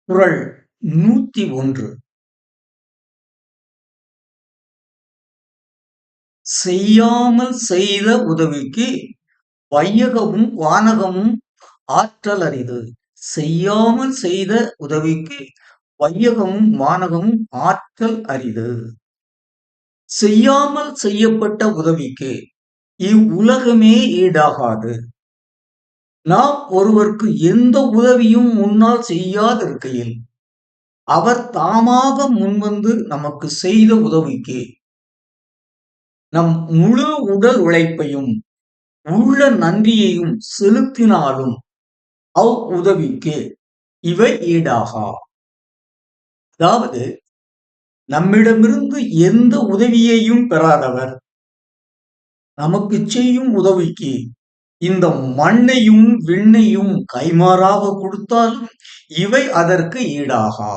குறள் 101. செய்யாமல் செய்த உதவிக்கு வையகமும் வானகமும் ஆற்றல் அரிது. செய்யாமல் செய்த உதவிக்கு வையகமும் வானகமும் ஆற்றல் அரிது. செய்யாமல் செய்யப்பட்ட உதவிக்கு இவ்வுலகமே ஈடாகாது. நாம் ஒருவருக்கு எந்த உதவியும் முன்னால் செய்யாதிருக்கையில் அவர் தாமாக முன்வந்து நமக்கு செய்த உதவிக்கு நம் முழு உடல் உழைப்பையும் உள்ள நன்றியையும் செலுத்தினாலும் உதவிக்கு இவை ஈடாகா. அதாவது நம்மிடமிருந்து எந்த உதவியையும் பெறாதவர் நமக்கு செய்யும் உதவிக்கு இந்த மண்ணையும் விண்ணையும் கைமாறாக கொடுத்தாலும் இவை அதற்கு ஈடாகா.